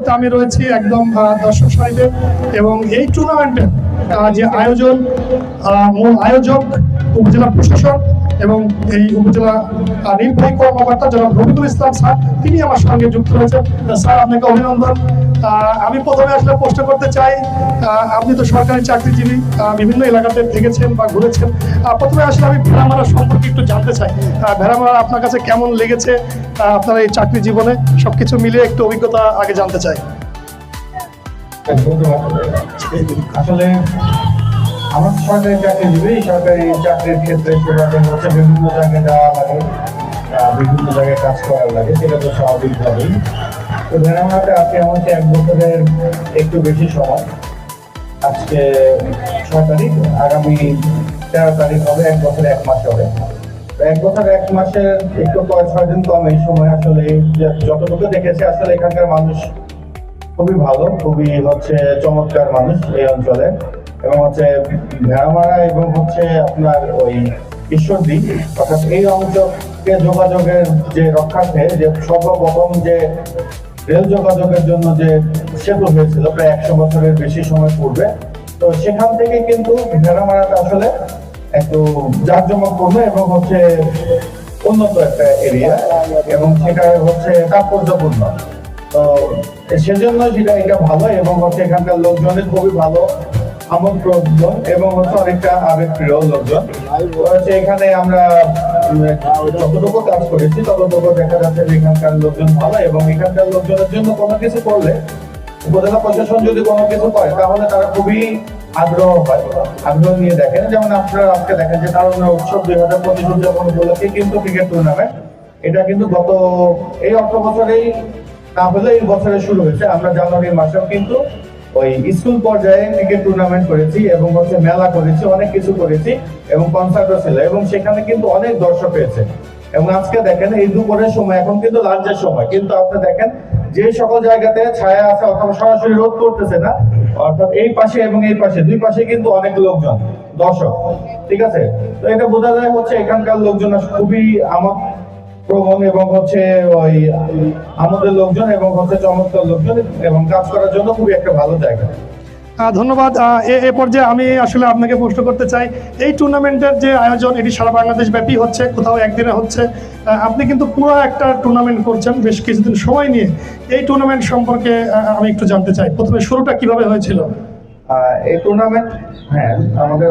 মুহূর্তে আমি রয়েছি একদম দর্শক সারিতে এবং এই টুর্নামেন্টের যে আয়োজন, মূল আয়োজক উপজেলা প্রশাসক এবং এই উপজেলা নির্বাহী কর্মকর্তা জনাব রফিকুল ইসলাম স্যার, তিনি আমার সঙ্গে যুক্ত রয়েছেন। স্যার, আপনাকে অভিনন্দন। আমি প্রথমে আসলে প্রশ্ন করতে চাই, আপনি তো সরকারি চাকরিজীবী, বিভিন্ন এলাকাতে থেকেছেন বা ঘুরেছেন। প্রথমে আসলে আমি ভেড়ামারা সম্পর্কে একটু জানতে চাই। ভেড়ামারা আপনার কাছে কেমন লেগেছে, আপনার এই চাকরি জীবনে সবকিছু মিলিয়ে একটু অভিজ্ঞতা আগে জানতে চাই। আসলে আমার সরকারি চাকরিজীবী, সরকারি চাকরির ক্ষেত্রে হচ্ছে বিভিন্ন জায়গায় যাওয়া লাগে, বিভিন্ন জায়গায় কাজ করার লাগে, সেটা তো স্বাভাবিকভাবেই। তো ভেড়ামারাতে আজকে আমাকে 1 বছরের একটু বেশি সময়, আজকে 6 তারিখ, আগামী 13 তারিখ হবে 1 বছর 1 মাস হবে। 1 বছর 1 মাসের একটু 6 দিন কম এই সময় আসলে যতটুকু দেখেছি, আসলে এখানকার মানুষ খুবই ভালো, খুবই চমৎকার মানুষ এই অঞ্চলে। এবং ভেড়ামারা এবং আপনার ওই ঈশ্বরদী, অর্থাৎ এই অঞ্চলকে যোগাযোগের যে রক্ষার্থে যে সর্বপ্রথম যে রেল যোগাযোগের জন্য যে সেতু হয়েছিল প্রায় 100 বছরের বেশি সময় পূর্বে, তো সেখান থেকে কিন্তু ভেড়ামারাটা আসলে একটু জাঁকজমকপূর্ণ এবং উন্নত একটা এরিয়া, এবং সেটা তাৎপর্যপূর্ণ। তো সেজন্য এটা ভালো, এবং এখানকার লোকজনের খুবই ভালো, আমোদপ্রদ এবং অনেকটা আবেগপ্রিয় লোকজন। এখানে আমরা যতটুকু কাজ করেছি ততটুকু দেখা যাচ্ছে যে এখানকার লোকজন ভালো, এবং এখানকার লোকজনের জন্য কোনো কিছু করলে উপজেলা প্রশাসন যদি কোনো কিছু করে তাহলে তারা খুবই আগ্রহ হয়, আগ্রহ নিয়ে দেখেন। যেমন আপনারা আজকে দেখেন যে তারুণ্য উৎসব 2025 উদযাপন উপলক্ষে কিন্তু ক্রিকেট টুর্নামেন্ট, এটা কিন্তু গত এই অর্থ বছরেই না হলে এই বছরে শুরু হয়েছে। আমরা জানুয়ারি মাসেও কিন্তু ওই স্কুল পর্যায়ে ক্রিকেট টুর্নামেন্ট করেছি এবং মেলা করেছি, অনেক কিছু করেছি, এবং কনসার্টও ছিল, এবং সেখানে কিন্তু অনেক দর্শক হয়েছে। এবং আজকে দেখেন এই দুপুরের সময়, এখন কিন্তু লাঞ্চের সময়, কিন্তু আপনি দেখেন যে সকল জায়গাতে ছায়া আছে অথবা সরাসরি রোদ করতেছে না, অর্থাৎ এই পাশে এবং এই পাশে, দুই পাশে কিন্তু অনেক লোকজন, দর্শক, ঠিক আছে। তো এটা বোঝা যায় এখানকার লোকজন খুবই প্রবণ এবং ওই আমাদের লোকজন এবং চমৎকার লোকজন, এবং কাজ করার জন্য খুবই একটা ভালো জায়গা। ধন্যবাদ। এ পর্যায়ে আমি আসলে আপনাকে প্রশ্ন করতে চাই, এই টুর্নামেন্টের যে আয়োজন, এটি সারা বাংলাদেশ ব্যাপী হচ্ছে, কোথাও একদিনে হচ্ছে। আপনি কিন্তু পুরো একটা টুর্নামেন্ট করছেন বেশ কিছুদিন সময় নিয়ে। এই টুর্নামেন্ট সম্পর্কে আমি একটু জানতে চাই, প্রথমে শুরুটা কিভাবে হয়েছিল? এই টুর্নামেন্ট, হ্যাঁ, আমাদের